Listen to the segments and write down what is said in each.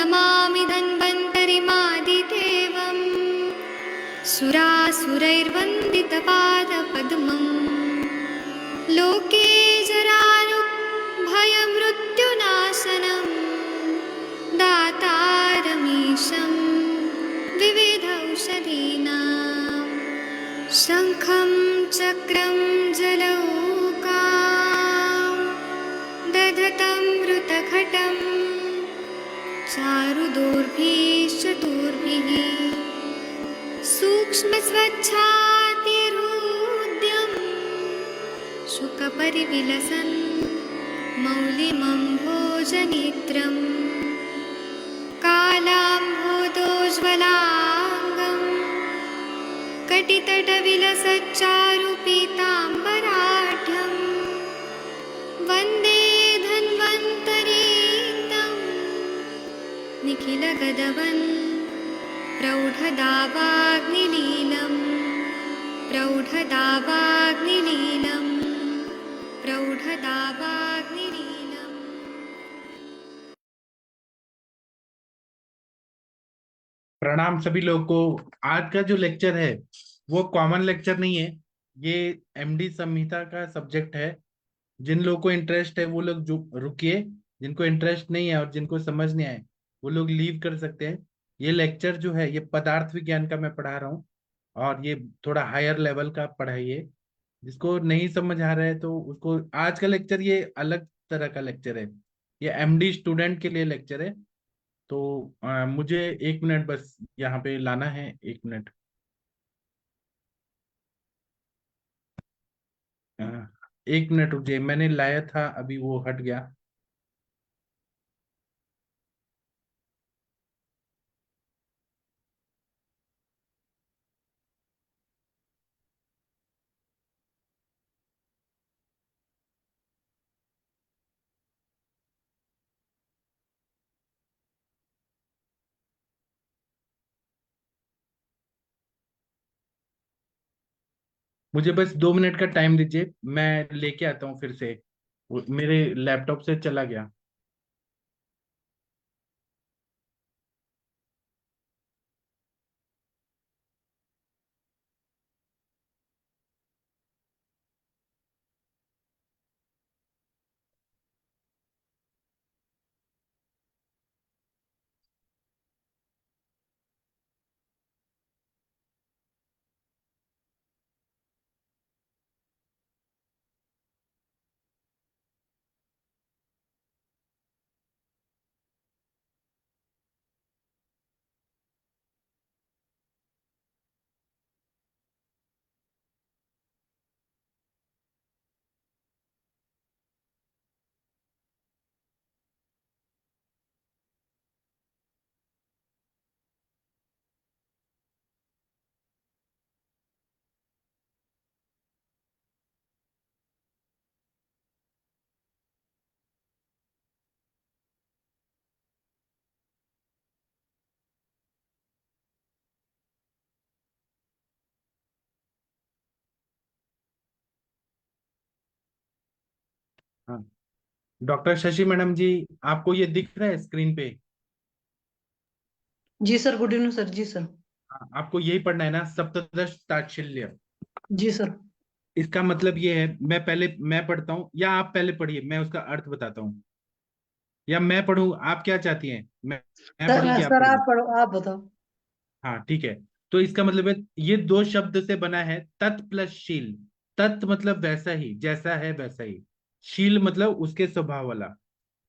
नमामि धन्वन्तरिमादिदेवम् सुरासुरैर्वन्दितपादपद्मम् लोके जरारुभयमृत्युनाशनम् दातारमीशं विविधौषधीनां शङ्खं चक्रं जलौकां दधतं मृतघटं चारुदोर्भिश्चतुर्भिः सूक्ष्मस्वच्छातिरुद्यं शुकपरिविलसन् मौलिमम्भोजनेत्रम् कालाम्भोदोज्ज्वलाङ्गं कटितटविलसच्चारुपीताम्बराढ्यं वन्दे धन्वन्तरीतं निखिलगदवन् प्रौढदावाग्निलीलं प्रौढदावाग्निलीलं प्रौढदावाग्निलीलम्। प्रणाम सभी लोगों को। आज का जो लेक्चर है वो कॉमन लेक्चर नहीं है, ये एमडी संहिता का सब्जेक्ट है। जिन लोगों को इंटरेस्ट है वो लोग जो रुकिए, जिनको इंटरेस्ट नहीं है और जिनको समझ नहीं आए वो लोग लीव कर सकते हैं। ये लेक्चर जो है ये पदार्थ विज्ञान का मैं पढ़ा रहा हूँ और ये थोड़ा हायर लेवल का पढ़ाई है। जिसको नहीं समझ आ रहा है तो उसको आज का लेक्चर ये अलग तरह का लेक्चर है, ये एमडी स्टूडेंट के लिए लेक्चर है। तो मुझे 1 मिनट बस यहाँ पे लाना है, 1 मिनट। अ, 1 मिनट रुकिए, मैंने लाया था अभी वो हट गया। मुझे बस 2 मिनट का टाइम दीजिए, मैं लेके आता हूँ फिर से। मेरे लैपटॉप से चला गया। हाँ, डॉक्टर शशि मैडम जी, आपको ये दिख रहा है स्क्रीन पे? जी सर, गुड इवनिंग सर। जी सर। हाँ, आपको यही पढ़ना है ना, सप्तदश ताच्छिल्य। जी सर। इसका मतलब ये है, मैं पढ़ता हूँ या आप पहले पढ़िए, मैं उसका अर्थ बताता हूँ। या मैं पढ़ूं, आप क्या चाहती हैं? मैं पढ़ूं कि आप सर पढ़ें? आप पढ़ो, आप बताओ। हाँ ठीक है। तो इसका मतलब है, ये 2 शब्द से बना है, तत् प्लस शील। तत् मतलब वैसा ही, जैसा है वैसा ही। शील मतलब उसके स्वभाव वाला।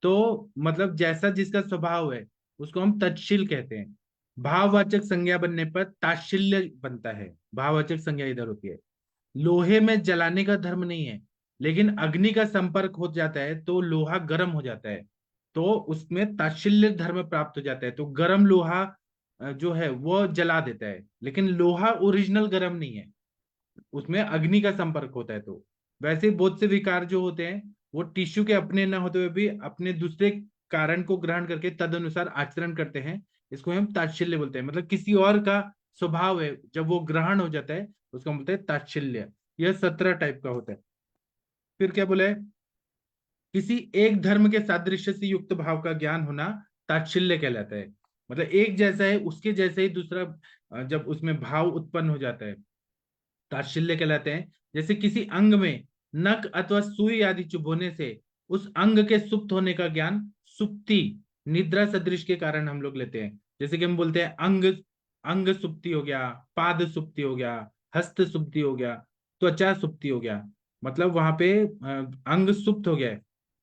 तो मतलब जैसा जिसका स्वभाव है उसको हम तत्शील कहते हैं। भाववाचक संज्ञा बनने पर ताच्छिल्य बनता है। भाववाचक संज्ञा इधर होती है। लोहे में जलाने का धर्म नहीं है, लेकिन अग्नि का संपर्क हो जाता है तो लोहा गर्म हो जाता है, तो उसमें ताच्छिल्य धर्म प्राप्त हो जाता है। तो गर्म लोहा जो है वो जला देता है, लेकिन लोहा ओरिजिनल गर्म नहीं है, उसमें अग्नि का संपर्क होता है। तो वैसे बहुत से विकार जो होते हैं वो टिश्यू के अपने न होते हुए भी अपने दूसरे कारण को ग्रहण करके तदनुसार आचरण करते हैं। इसको हम ताच्छिल्य बोलते हैं। मतलब किसी और का स्वभाव है, जब वो ग्रहण हो जाता है उसको हम बोलते हैं ताच्छिल्य। यह 17 टाइप का होता है। फिर क्या बोला है? किसी एक धर्म के सादृश्य से युक्त भाव का ज्ञान होना ताच्छिल्य कहलाता है। मतलब एक जैसा है, उसके जैसे ही दूसरा जब उसमें भाव उत्पन्न हो जाता है, ताच्छिल्य कहलाते हैं। जैसे किसी अंग में नख अथवा सुई आदि चुभोने से उस अंग के सुप्त होने का ज्ञान सुप्ति निद्रा सदृश के कारण हम लोग लेते हैं। जैसे कि हम बोलते हैं अंग अंग सुप्ति हो गया, पाद सुप्ति हो गया, हस्त सुप्ति हो गया, त्वचा सुप्ति हो गया। मतलब वहां पे अंग सुप्त हो गया है।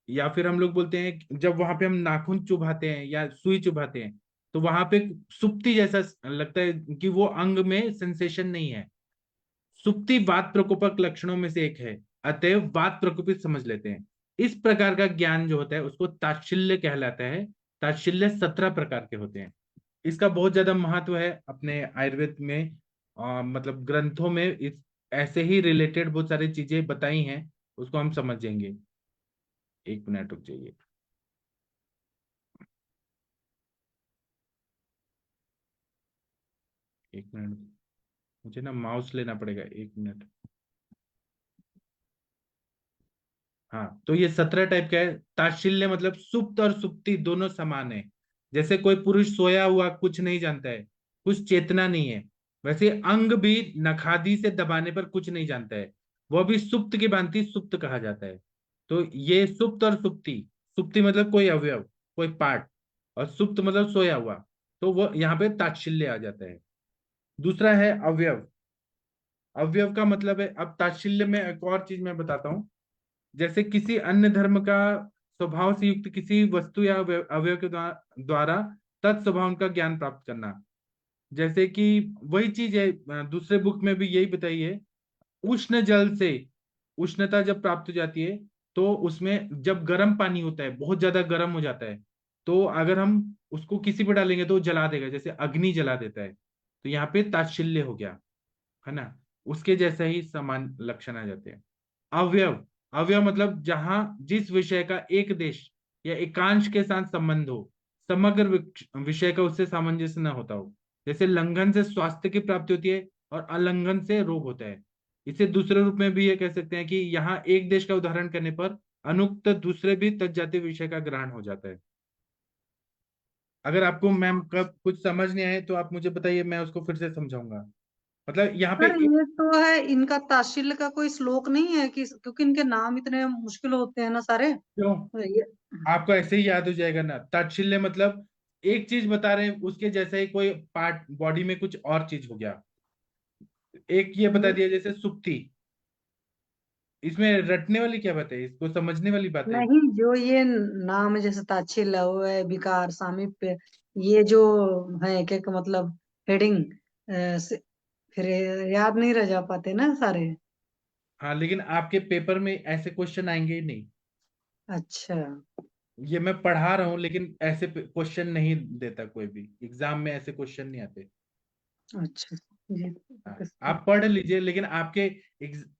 या फिर हम लोग बोलते हैं जब वहां पे हम नाखून चुभाते हैं या सुई चुभाते हैं, तो वहां पे सुप्ति जैसा लगता है कि वो अंग में सेंसेशन नहीं है। सुप्ति वात प्रकोपक लक्षणों में से एक है, अतएव वात प्रकोपित समझ लेते हैं। इस प्रकार का ज्ञान जो होता है उसको ताच्छिल्य कहलाता है। ताच्छिल्य 17 प्रकार के होते हैं। इसका बहुत ज्यादा महत्व है अपने आयुर्वेद में। मतलब ग्रंथों में इस ऐसे ही रिलेटेड बहुत सारी चीजें बताई हैं, उसको हम समझेंगे। एक मिनट रुक जाइए। एक मिनट, मुझे ना माउस लेना पड़ेगा, एक मिनट। हाँ, तो ये 17 टाइप का है। ताच्छिल्य मतलब सुप्त और सुप्ति दोनों समान है। जैसे कोई पुरुष सोया हुआ कुछ नहीं जानता है, कुछ चेतना नहीं है, वैसे अंग भी नखादि से दबाने पर कुछ नहीं जानता है, वह भी सुप्त की भांति सुप्त कहा जाता है। तो ये सुप्त और सुप्ति, सुप्ति मतलब कोई अवयव, कोई पार्ट, और सुप्त मतलब सोया हुआ, तो वो यहाँ पे ताच्छिल्य आ जाता है। दूसरा है अवयव। अवयव का मतलब है, अब ताच्छिल्य में एक और चीज मैं बताता हूँ। जैसे किसी अन्य धर्म का स्वभाव से युक्त किसी वस्तु या अवयव के द्वारा तत्स्वभाव का ज्ञान प्राप्त करना। जैसे कि वही चीज है, दूसरे बुक में भी यही बताई है। उष्ण जल से उष्णता जब प्राप्त हो जाती है, तो उसमें जब गर्म पानी होता है, बहुत ज्यादा गर्म हो जाता है, तो अगर हम उसको किसी पे डालेंगे तो वो जला देगा, जैसे अग्नि जला देता है। तो यहाँ पे ताच्छिल्य हो गया, है ना। उसके जैसा ही समान लक्षण आ जाते हैं। अवयव, अवयव मतलब जहां जिस विषय का एक देश या एकांश के साथ संबंध हो, समग्र विषय का उससे सामंजस्य न होता हो। जैसे लंघन से स्वास्थ्य की प्राप्ति होती है और अलंघन से रोग होता है। इसे दूसरे रूप में भी ये कह सकते हैं कि यहाँ एक देश का उदाहरण करने पर अनुक्त दूसरे भी तज्जाति विषय का ग्रहण हो जाता है। अगर आपको मैम कब कुछ समझ नहीं आए तो आप मुझे बताइए, मैं उसको फिर से समझाऊंगा। मतलब यहाँ पे सर ये तो है, इनका ताशिल का कोई श्लोक नहीं है कि, क्योंकि इनके नाम इतने मुश्किल होते हैं ना सारे। क्यों, ये आपको ऐसे ही याद हो जाएगा ना। ताच्छिल्य मतलब एक चीज बता रहे हैं, उसके जैसा ही कोई पार्ट बॉडी में कुछ और चीज हो गया। एक ये बता दिया जैसे सुप्ति, इसमें रटने वाली क्या बात है, इसको समझने वाली बात है। नहीं, जो ये नाम है जैसे ताच्छिल्य है, विकार, सामीप्य, ये जो है एक एक मतलब हेडिंग, फिर याद नहीं रह जा पाते ना सारे। हाँ, लेकिन आपके पेपर में ऐसे क्वेश्चन आएंगे ही नहीं। अच्छा ये मैं पढ़ा रहा हूँ, लेकिन ऐसे क्वेश्चन नहीं देता कोई भी एग्जाम में, ऐसे क्वेश्चन नहीं आते। अच्छा जी। हाँ, आप पढ़ लीजिए, लेकिन आपके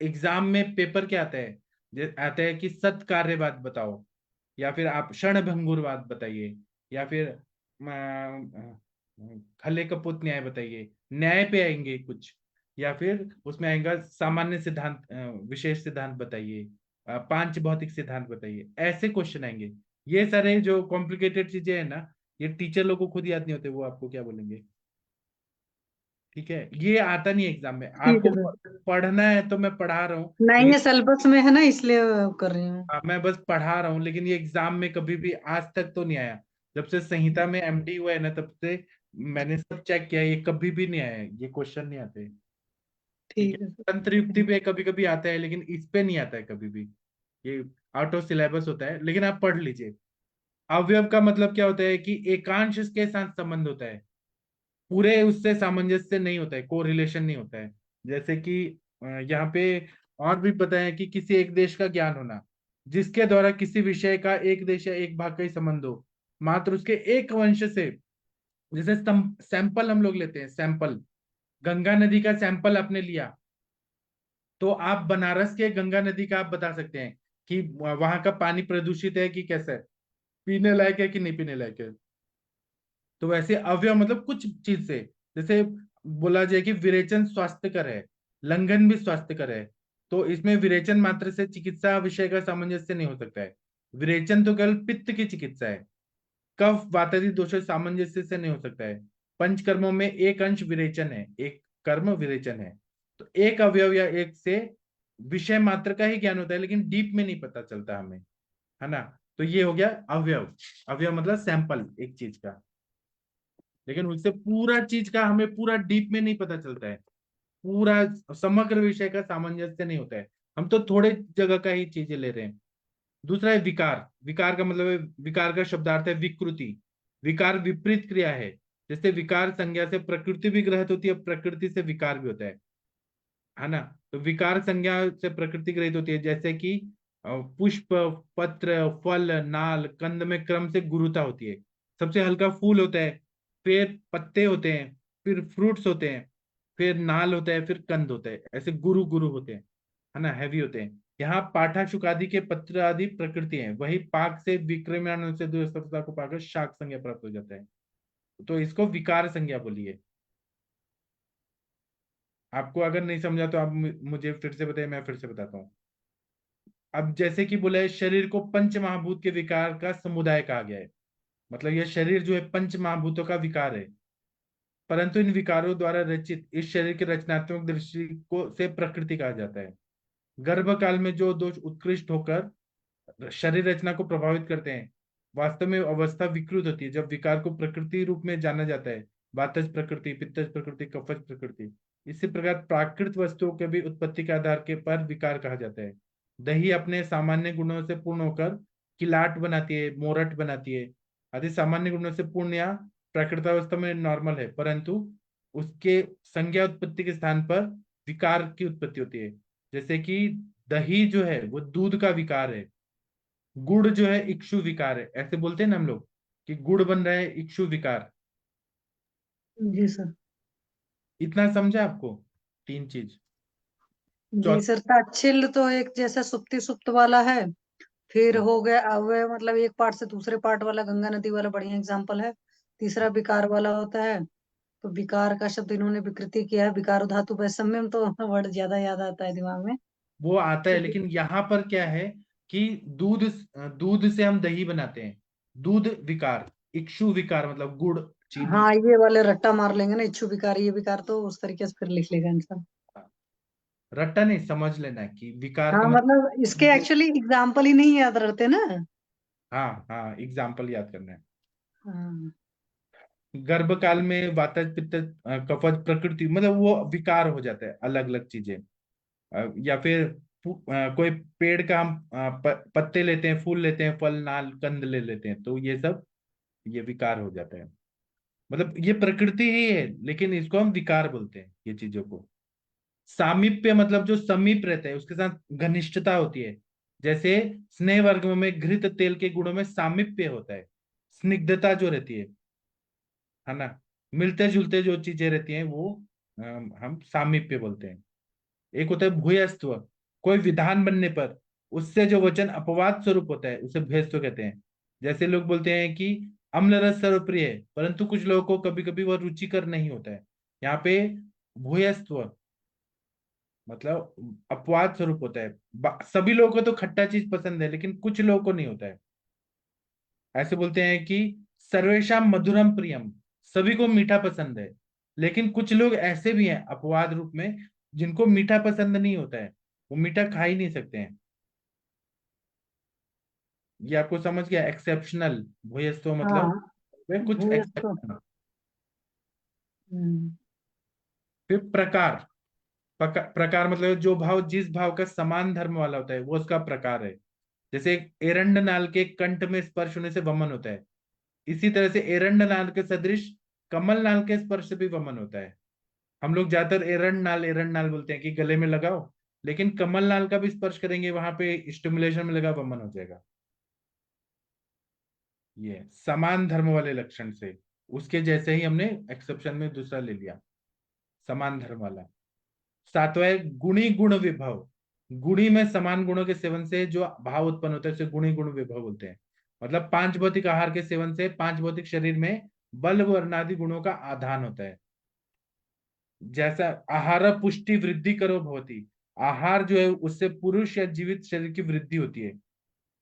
एग्जाम में पेपर क्या आता है, आता है कि सत कार्यवाद बताओ, या फिर आप क्षण भंगुरवाद बताइए, या फिर खले कपूत न्याय बताइए, न्याय पे आएंगे कुछ, या फिर उसमें आएगा सामान्य सिद्धांत, विशेष सिद्धांत बताइए, पांच भौतिक सिद्धांत बताइए, ऐसे क्वेश्चन आएंगे। ये सारे जो कॉम्प्लिकेटेड चीजें है ना, ये टीचर लोग को खुद याद नहीं होते, वो आपको क्या बोलेंगे। ठीक है, ये आता नहीं एग्जाम में ठीक आपको। है सर। पढ़ना है तो मैं पढ़ा रहा हूँ, नहीं, लेकिन ये सिलेबस में है ना, इसलिए कर रही हूँ। मैं बस पढ़ा रहा हूँ, लेकिन ये एग्जाम में कभी भी आज तक तो नहीं आया। जब से संहिता में एमडी हुआ है ना, तब से मैंने सब चेक किया, ये कभी भी नहीं आया है, ये क्वेश्चन नहीं आते। ठीक है, ठीक है सर। तंत्र युक्ति पे कभी कभी आता है, लेकिन इस पे नहीं आता है कभी भी। ये आउट ऑफ सिलेबस होता है, लेकिन आप पढ़ लीजिए। अवयव का मतलब क्या होता है कि एकांश के साथ संबंध होता है, पूरे उससे सामंजस्य नहीं होता है, कोरिलेशन नहीं होता है। जैसे कि यहाँ पे और भी बताया कि किसी एक देश का ज्ञान होना, जिसके द्वारा किसी विषय का एक देश या एक भाग का ही संबंध हो, मात्र उसके एक वंश से। जैसे सैंपल हम लोग लेते हैं, सैंपल गंगा नदी का सैंपल आपने लिया, तो आप बनारस के गंगा नदी का आप बता सकते हैं कि वहां का पानी प्रदूषित है कि कैसा है, पीने लायक है कि नहीं पीने लायक है। तो वैसे अवयव मतलब कुछ चीज से, जैसे बोला जाए कि विरेचन स्वास्थ्यकर है, लंघन भी स्वास्थ्यकर है, तो इसमें विरेचन मात्र से चिकित्सा विषय का सामंजस्य नहीं हो सकता है। विरेचन तो केवल पित्त की चिकित्सा है, कफ वातादि दोषों सामंजस्य से नहीं हो सकता है। पंच कर्मों में एक अंश विरेचन है, एक कर्म विरेचन है। तो एक अवयव या एक से विषय मात्र का ही ज्ञान होता है, लेकिन डीप में नहीं पता चलता हमें, है ना। तो ये हो गया अवयव। अवयव मतलब सैंपल एक चीज का, लेकिन उससे पूरा चीज का हमें पूरा डीप में नहीं पता चलता है, पूरा समग्र विषय का सामंजस्य नहीं होता है। हम तो थोड़े जगह का ही चीजें ले रहे हैं। दूसरा है विकार। विकार का मतलब है, विकार का शब्दार्थ है विकृति। विकार विपरीत क्रिया है। जैसे विकार संज्ञा से प्रकृति भी ग्रहित होती है, प्रकृति से विकार भी होता है ना। तो विकार संज्ञा से प्रकृति ग्रहित होती है, जैसे कि पुष्प, पत्र, फल, नाल, कंद में क्रम से गुरुता होती है। सबसे हल्का फूल होता है, फिर पत्ते होते हैं, फिर फ्रूट्स होते हैं, फिर नाल होता है, फिर कंद होता है, ऐसे गुरु गुरु होते हैं, है ना, हैवी होते हैं। यहाँ पाठा शुकादि के पत्र आदि प्रकृति है, वही पाक से विक्रमण से द्विसप्तता को पाकर शाक संज्ञा प्राप्त हो जाता है। तो इसको विकार संज्ञा बोलिए। आपको अगर नहीं समझा तो आप मुझे फिर से बताइए, मैं फिर से बताता हूँ। अब जैसे कि बोला है, शरीर को पंच महाभूत के विकार का समुदाय कहा गया है। मतलब यह शरीर जो है पंच महाभूतों का विकार है, परंतु इन विकारों द्वारा रचित इस शरीर की रचनात्मक दृष्टि को से प्रकृति कहा जाता है। गर्भ काल में जो दोष उत्कृष्ट होकर शरीर रचना को प्रभावित करते हैं, वास्तव में अवस्था विकृत होती है जब विकार को प्रकृति रूप में जाना जाता है। वातज प्रकृति, पित्तज प्रकृति, कफज प्रकृति। इसी प्रकार प्राकृत वस्तुओं के भी उत्पत्ति के आधार के पर विकार कहा जाता है। दही अपने सामान्य गुणों से पूर्ण होकर किलाट बनाती है, मोरट बनाती है आदि सामान्य गुणों से पूर्ण या प्राकृतावस्था में नॉर्मल है, परंतु उसके संज्ञा उत्पत्ति के स्थान पर विकार की उत्पत्ति होती है। जैसे कि दही जो है वो दूध का विकार है, गुड़ जो है इक्षु विकार है, ऐसे बोलते हैं ना हम लोग कि गुड़ बन रहा है इक्षु विकार। जी सर। इतना समझा आपको? तीन चीज। जी चौथ सर, ताच्छिल्य तो एक जैसे सुप्ति सुप्त वाला है। फिर हो गया अव्यय, मतलब एक पार्ट से दूसरे पार्ट वाला, गंगा नदी वाला बढ़िया एग्जाम्पल है। तीसरा विकार वाला होता है। तो विकार का शब्द इन्होंने विकृति किया है, विकार धातु वैषम्य में, तो वर्ड ज्यादा याद आता है दिमाग में। वो आता है, तो लेकिन यहाँ पर क्या है कि दूध, दूध से हम दही बनाते हैं। दूध विकार, इक्षु विकार मतलब गुड़, चीनी। हाँ, ये वाले रट्टा मार लेंगे ना, इच्छु विकार ये विकार, तो उस तरीके से फिर लिख लेगा इंसान। रट्टा नहीं, समझ लेना है कि विकार हाँ, का मतलब इसके मतलब। एक्चुअली एग्जाम्पल ही नहीं याद रहते ना। हाँ हाँ, एग्जाम्पल याद करना है। हाँ। गर्भ काल में वातज पित्त कफज प्रकृति मतलब वो विकार हो जाता है, अलग अलग चीजें। या फिर कोई पेड़ का हम पत्ते लेते हैं, फूल लेते हैं, फल, नाल, कंद ले लेते हैं, तो ये सब ये विकार हो जाता है। मतलब ये प्रकृति ही है, लेकिन इसको हम विकार बोलते हैं ये चीजों को। सामीप्य मतलब जो समीप रहता है उसके साथ घनिष्ठता होती है। जैसे स्नेह वर्ग में घृत तेल के गुणों में सामीप्य होता है, स्निग्धता जो रहती है ना। मिलते जुलते जो चीजें रहती हैं वो हम सामीप्य बोलते हैं। एक होता है भूयस्त्व, कोई विधान बनने पर उससे जो वचन अपवाद स्वरूप होता है उसे भूयस्त्व कहते हैं। जैसे लोग बोलते हैं कि अम्ल रस सर्वप्रिय है, परंतु कुछ लोगों को कभी कभी वह रुचिकर नहीं होता है। यहाँ पे भूयस्त्व मतलब अपवाद स्वरूप होता है। सभी लोगों को तो खट्टा चीज पसंद है, लेकिन कुछ लोगों को नहीं होता है। ऐसे बोलते हैं कि सर्वेशम मधुरम प्रियम, सभी को मीठा पसंद है, लेकिन कुछ लोग ऐसे भी हैं अपवाद रूप में जिनको मीठा पसंद नहीं होता है, वो मीठा खा ही नहीं सकते हैं। ये आपको समझ गया? एक्सेप्शनल भूयस्व मतलब हाँ, वे कुछ भूयस तो। एक्सेप्शनल। हम्म। फिर प्रकार। प्रकार मतलब जो भाव जिस भाव का समान धर्म वाला होता है वो उसका प्रकार है। जैसे एरंड नाल के कंठ में स्पर्श होने से वमन होता है, इसी तरह से एरंड नाल के सदृश कमल नाल के स्पर्श से भी वमन होता है। हम लोग ज्यादातर एरंड नाल बोलते हैं कि गले में लगाओ, लेकिन कमल नाल का भी स्पर्श करेंगे वहां पे स्टिमुलेशन में लगा वमन हो जाएगा। ये समान धर्म वाले लक्षण से, उसके जैसे ही हमने एक्सेप्शन में दूसरा ले लिया, समान धर्म वाला। सातवां है गुणी गुण विभव। गुणी में समान गुणों के सेवन से जो भाव उत्पन्न होता है उसे गुणी गुण विभव बोलते हैं। मतलब पांच भौतिक आहार के सेवन से पांच भौतिक शरीर में बल वर्णादि गुणों का आधान होता है। जैसा आहार पुष्टि वृद्धि करो भवती, आहार जो है उससे पुरुष या जीवित शरीर की वृद्धि होती है।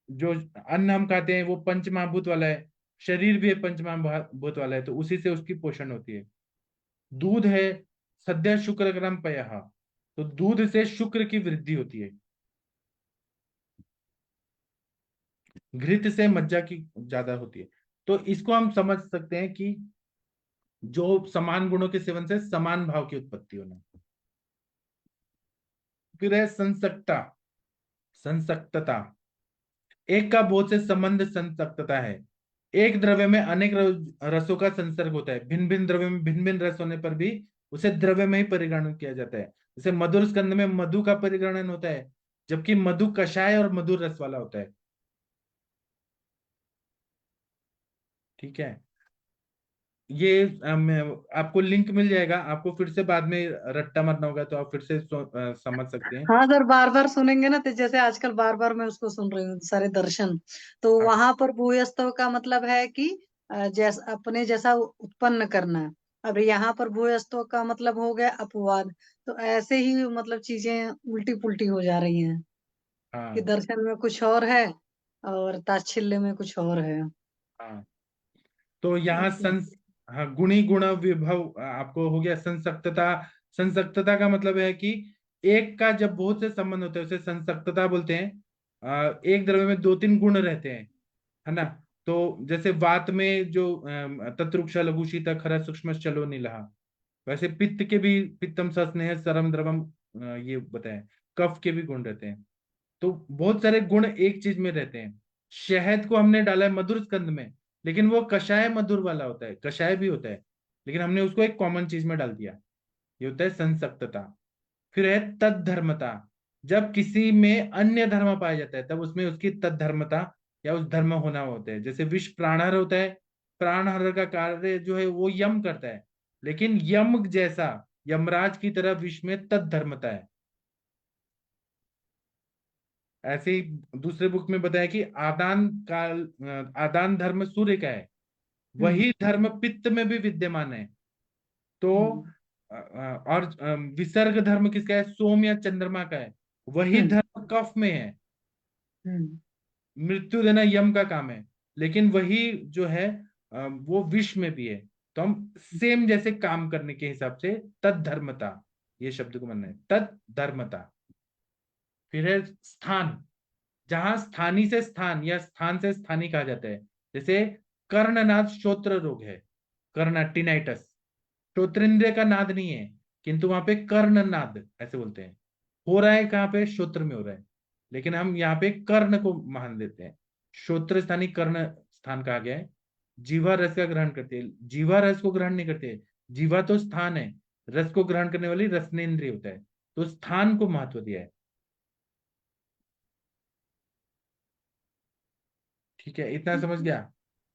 जो अन्न हम खाते हैं वो पंच महाभूत वाला है, शरीर भी पंचमहाभूत वाला है, तो उसी से उसकी पोषण होती है। दूध है, सद्य शुक्रग्राम पयः, तो दूध से शुक्र की वृद्धि होती है। घृत से मज्जा की ज्यादा होती है। तो इसको हम समझ सकते हैं कि जो समान गुणों के सेवन से समान भाव की उत्पत्ति होना। फिर है संसक्ता, संसक्तता, एक का बहुत से संबंध संसक्तता है। एक द्रव्य में अनेक रसों का संसर्ग होता है, भिन्न भिन्न द्रव्य में भिन्न भिन्न रस होने पर भी उसे द्रव्य में ही परिगणन किया जाता है। जैसे मधुर स्कंद में मधु का परिगणन होता है, जबकि मधु कषाय और मधुर रस वाला होता है। ठीक है, ये आपको लिंक मिल जाएगा, आपको फिर से बाद में रट्टा मारना होगा तो आप फिर से समझ सकते हैं। हाँ सर, बार बार सुनेंगे ना, तो जैसे आजकल बार बार मैं उसको सुन रही हूँ, सारे दर्शन। तो हाँ वहां पर भूयस्तव का मतलब है कि जैसा अपने जैसा उत्पन्न करना। अब यहाँ पर भूयस्तव का मतलब हो गया अपवाद। तो ऐसे ही मतलब चीजें उल्टी पुल्टी हो जा रही हैं, कि हाँ दर्शन में कुछ और है और ताच्छिल्य में कुछ और है। हाँ। तो यहाँ ऐसे। हाँ, गुणी गुण विभव आपको हो गया। संसक्तता, संसक्तता का मतलब है कि एक का जब बहुत से संबंध होते हैं उसे संसक्तता बोलते हैं। एक द्रव्य में दो तीन गुण रहते हैं, है ना। तो जैसे वात में जो तत्रुक्ष लघु शीत खर सूक्ष्म चलो नीलहा, वैसे पित्त के भी पित्तम सस्नेह सरम द्रवम, ये बताएं। कफ के भी गुण रहते हैं। तो बहुत सारे गुण एक चीज में रहते हैं। शहद को हमने डाला है मधुर स्कंद में, लेकिन वो कषाय मधुर वाला होता है, कषाय भी होता है, लेकिन हमने उसको एक कॉमन चीज में डाल दिया। ये होता है संसक्तता। फिर है तद्धर्मता, जब किसी में अन्य धर्म पाया जाता है तब उसमें उसकी तद्धर्मता या उस धर्म होना होता है। जैसे विष प्राणहर होता है, प्राणहर का कार्य जो है वो यम करता है, लेकिन यम जैसा यमराज की तरह विष में तद्धर्मता है। ऐसे ही दूसरे बुक में बताया कि आदान काल, आदान धर्म सूर्य का है, हम्म। वही धर्म पित्त में भी विद्यमान है। तो हम्म। और विसर्ग धर्म किसका है, सोम या चंद्रमा का है, वही हम्म। धर्म कफ में है। हम्म। मृत्यु देना यम का काम है, लेकिन वही जो है वो विष में भी है। तो हम सेम जैसे काम करने के हिसाब से तद्धर्मता, ये शब्द को मानना है, तद्धर्मता। फिर है स्थान, जहां स्थानी से स्थान या स्थान से स्थानी कहा जाता है। जैसे कर्णनाद श्रोत्र रोग है, कर्णा टिनाइटस, श्रोत्रेंद्रिय का नाद नहीं है, किंतु वहां पे कर्णनाद ऐसे बोलते हैं। हो रहा है कहाँ पे, श्रोत्र में हो रहा है, लेकिन हम यहाँ पे कर्ण को मान देते हैं। श्रोत्र स्थानी कर्ण स्थान कहा गया है। जीवा रस का ग्रहण करती है, जीवा रस को ग्रहण नहीं करती है। जीवा तो स्थान है, रस को ग्रहण करने वाली रसनेन्द्रिय होता है, तो स्थान को महत्व दिया है। ठीक है, इतना समझ गया।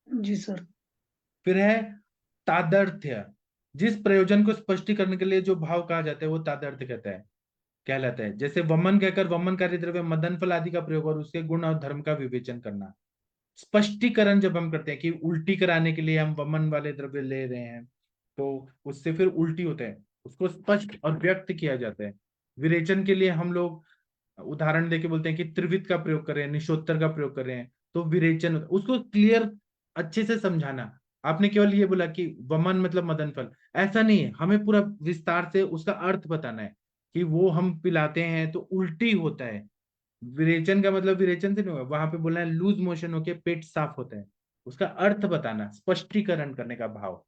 जी सर। फिर है तादर्थ्य, जिस प्रयोजन को स्पष्टीकरण के लिए जो भाव कहा जाता है वो तादर्थ्य कहलाता है। जैसे वमन कहकर वमनकारी द्रव्य मदन फल आदि का प्रयोग और उसके गुण और धर्म का विवेचन करना। स्पष्टीकरण जब हम करते हैं कि उल्टी कराने के लिए हम वमन वाले द्रव्य ले रहे हैं, तो उससे फिर उल्टी होता है, उसको स्पष्ट और व्यक्त किया जाता है। विरेचन के लिए हम लोग उदाहरण देके बोलते हैं कि त्रिविध का प्रयोग करें, निशोत्तर का प्रयोग करें, तो विरेचन उसको क्लियर अच्छे से समझाना। आपने केवल ये बोला कि वमन मतलब मदन फल, ऐसा नहीं है, हमें पूरा विस्तार से उसका अर्थ बताना है कि वो हम पिलाते हैं तो उल्टी होता है। विरेचन का मतलब विरेचन से नहीं होगा, वहां पे बोलना है लूज मोशन होके पेट साफ होता है, उसका अर्थ बताना, स्पष्टीकरण करने का भाव।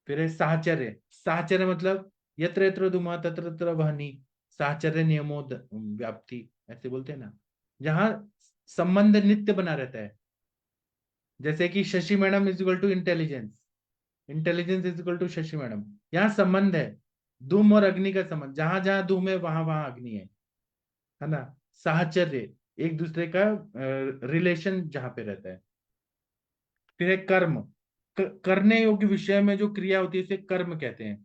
फिर है साहचर्य, साहचर्य मतलब यत्र यत्र धूमः तत्र तत्र वह्नि, साहचर्य नियमो व्याप्ति, ऐसे बोलते हैं ना, जहां संबंध नित्य बना रहता है। जैसे कि Shashi madam is equal to intelligence, intelligence is equal to Shashi madam, यहाँ संबंध है, धूम और अग्नि का संबंध, जहां जहां धूम है वहां वहां अग्नि है ना। साहचर्य, एक दूसरे का रिलेशन जहां पे रहता है। फिर है कर्म, करने योग्य विषय में जो क्रिया होती है उसे कर्म कहते हैं।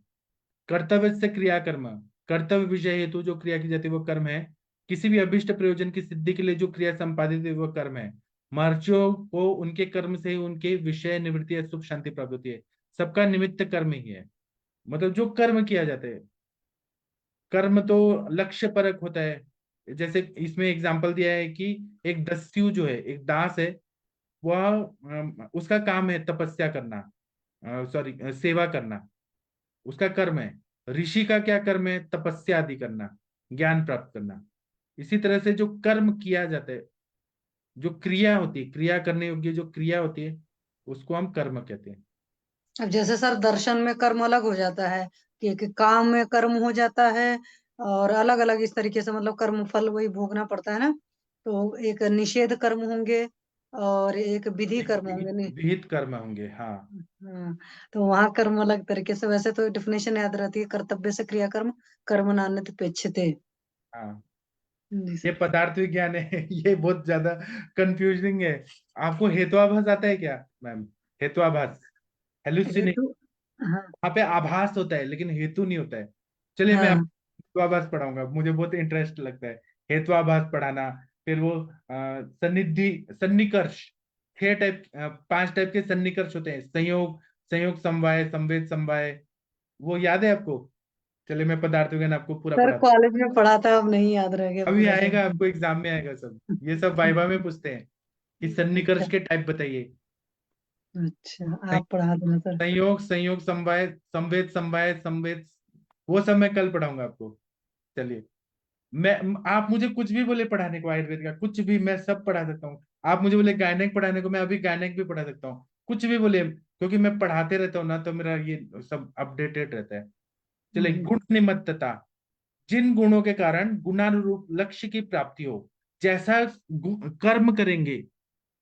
कर्तव्य से क्रिया कर्म, कर्तव्य विषय हेतु जो क्रिया की जाती है वो कर्म है। किसी भी अभिष्ट प्रयोजन की सिद्धि के लिए जो क्रिया संपादित है वो कर्म है। महर्षियों को उनके कर्म से ही उनके विषय निवृत्ति या सुख शांति प्राप्त होती है। सबका निमित्त कर्म ही है, मतलब जो कर्म किया जाता है। कर्म तो लक्ष्य परक होता है। जैसे इसमें एग्जाम्पल दिया है कि एक दस्यु जो है, एक दास है, वह उसका काम है तपस्या करना, सॉरी सेवा करना, उसका कर्म है। ऋषि का क्या कर्म है? तपस्या आदि करना, ज्ञान प्राप्त करना। इसी तरह से जो कर्म किया जाता है, जो क्रिया होती है, क्रिया करने योग्य जो क्रिया होती है, उसको हम कर्म कहते हैं। अब जैसे सर दर्शन में कर्म अलग हो जाता है कि एक काम में कर्म हो जाता है, और अलग अलग इस तरीके से मतलब कर्म फल वही भोगना पड़ता है ना। तो एक निषेध कर्म होंगे और एक विधि एक कर्म होंगे नहीं। विहित कर्म होंगे, हाँ। हाँ, तो वहां कर्म अलग तरीके से, वैसे तो डेफिनेशन याद रहती है, कर्तव्य से क्रिया कर्म, कर्म नान्यतपेक्षते। हाँ, जी ये सर। पदार्थ विज्ञान है। ये बहुत ज्यादा कंफ्यूजिंग है। आपको हेत्वाभास आता है क्या मैम? हेत्वाभास, हेलुसिनेशन। हेतु। हाँ। वहां पे आभास होता है लेकिन हेतु नहीं होता है। चलिए मैं हाँ। आपको हेत्वाभास पढ़ाऊंगा, मुझे बहुत इंटरेस्ट लगता है हेत्वाभास पढ़ाना। फिर वो सन्निधि, सन्निकर्ष, 6 टाइप, 5 टाइप के सन्निकर्ष होते हैं। संयोग, संयोग समवाय, संवेद समवाय, वो याद है आपको? चलिए मैं पदार्थ विज्ञान आपको पूरा सर पढ़ाता कॉलेज में पढ़ा था, अब नहीं याद रह गया हूँ। अभी पूरा सब। आएगा आपको, एग्जाम में आएगा सब। ये सब वाइवा में पूछते हैं कि अच्छा। सन्निकर्ष के टाइप बताइए। अच्छा, आप पढ़ा देना सर। संयोग, संयोग समवाय, संवेद समवाय, संवेद, वो सब मैं कल पढ़ाऊंगा आपको। चलिए, मैं, आप मुझे कुछ भी बोले पढ़ाने को, आयुर्वेद का कुछ भी मैं सब पढ़ा सकता हूँ। आप मुझे बोले गायनेक पढ़ाने को, मैं अभी गायनेक भी पढ़ा सकता हूँ, कुछ भी बोले, क्योंकि मैं पढ़ाते रहता हूँ ना, तो मेरा ये सब अपडेटेड रहता है। चलिए, हम्म। गुण निमित्तता, जिन गुणों के कारण गुणानुरूप लक्ष्य की प्राप्ति हो। जैसा कर्म करेंगे,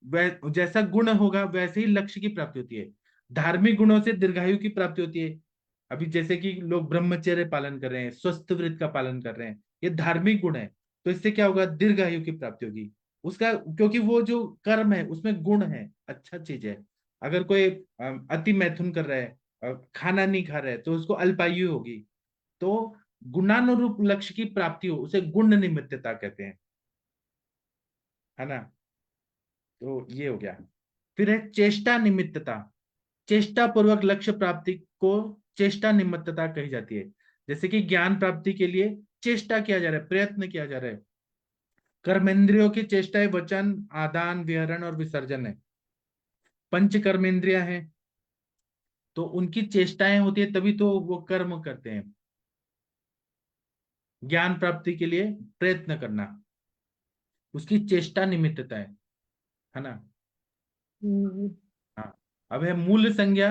जैसा गुण होगा वैसे ही लक्ष्य की प्राप्ति होती है। धार्मिक गुणों से दीर्घायु की प्राप्ति होती है। अभी जैसे कि लोग ब्रह्मचर्य पालन कर रहे हैं, स्वस्थ व्रत का पालन कर रहे हैं, ये धार्मिक गुण है। तो इससे क्या होगा? दीर्घायु की प्राप्ति होगी उसका, क्योंकि वो जो कर्म है उसमें गुण है, अच्छा चीज है। अगर कोई अति मैथुन कर रहा है, खाना नहीं खा रहा है, तो उसको अल्पायु होगी। तो गुणानुरूप लक्ष्य की प्राप्ति हो, उसे गुण निमित्तता कहते हैं, है ना? तो ये हो गया। फिर है चेष्टा निमित्तता। चेष्टा पूर्वक लक्ष्य प्राप्ति को चेष्टा निमित्तता कही जाती है। जैसे कि ज्ञान प्राप्ति के लिए चेष्टा किया जा रहा है, प्रयत्न किया जा रहा है। कर्मेंद्रियों की चेष्टाएं वचन, आदान, विहरण और विसर्जन है। पंच कर्मेंद्रिया है, तो उनकी चेष्टाएं होती है, तभी तो वो कर्म करते हैं। ज्ञान प्राप्ति के लिए प्रयत्न करना, उसकी चेष्टा निमित्तता है ना? हम्म। हाँ। अब है मूल संज्ञा।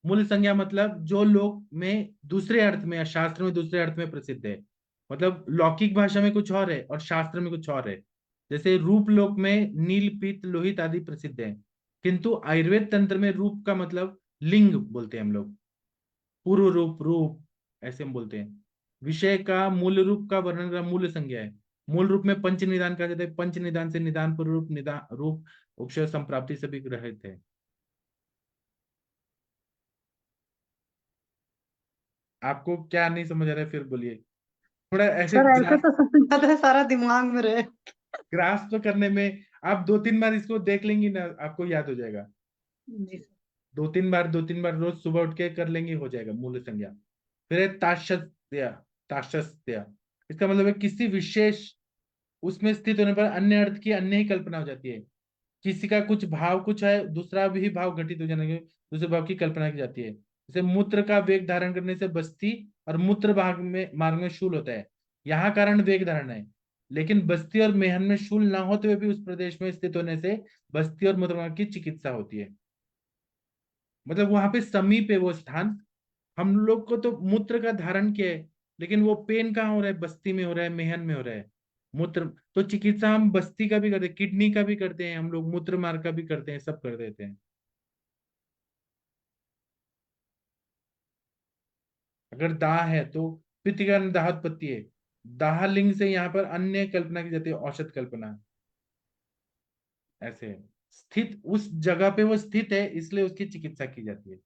मूल संज्ञा मतलब जो लोक में दूसरे अर्थ में या शास्त्र में दूसरे अर्थ में प्रसिद्ध है। मतलब लौकिक भाषा में कुछ और है और शास्त्र में कुछ और है। जैसे रूप लोक में नील, पीत, लोहित आदि प्रसिद्ध है, किंतु आयुर्वेद तंत्र में रूप का मतलब लिंग बोलते हैं हम लोग। पूर्व रूप, रूप, ऐसे हम बोलते हैं। विषय का मूल रूप का वर्णन का मूल संज्ञा है। मूल रूप में पंच निदान कहा जाता है। पंच निदान से निदान, पूर्व रूप, निदान रूप, उपसर्ग, संप्राप्ति सभी ग्रहित है। आपको क्या नहीं समझ आ रहा है फिर बोलिए, थोड़ा ऐसे सर ऐसे ग्राफ, तो समझ आता है, सारा दिमाग में रहे। ग्राफ तो करने में आप 2-3 बार इसको देख लेंगी ना, आपको याद हो जाएगा। जी। 2-3 बार रोज सुबह उठ के कर लेंगे, हो जाएगा मूल संज्ञा। फिर है ताशस्त्य। ताशस्त्य, इसका मतलब है किसी विशेष उसमें स्थित होने पर अन्य अर्थ की अन्य ही कल्पना हो जाती है। किसी का कुछ भाव कुछ है, दूसरा भी भाव घटित हो जाने के दूसरे भाव की कल्पना की जाती है। जैसे मूत्र का वेग धारण करने से बस्ती और मूत्र भाग में मार्ग में शूल होता है, यहाँ कारण वेग धारण है। लेकिन बस्ती और मेहन में शूल ना होते हुए भी उस प्रदेश में स्थित होने से बस्ती और मूत्र भाग की चिकित्सा होती है। मतलब वहां पे समीप है वो स्थान। हम लोग को तो मूत्र का धारण किया है, लेकिन वो पेन कहाँ हो रहा है? बस्ती में हो रहा है, मेहन में हो रहा है। मूत्र, तो चिकित्सा हम बस्ती का भी करते हैं, किडनी का भी करते हैं हम लोग, मूत्र मार्ग का भी करते हैं, सब कर देते हैं। अगर दाह है तो पित्त का दाहोत्पत्ति है। दाह लिंग से यहाँ पर अन्य कल्पना की जाती है, औषध कल्पना। ऐसे है। स्थित उस जगह पे वो स्थित है, इसलिए उसकी चिकित्सा की जाती है।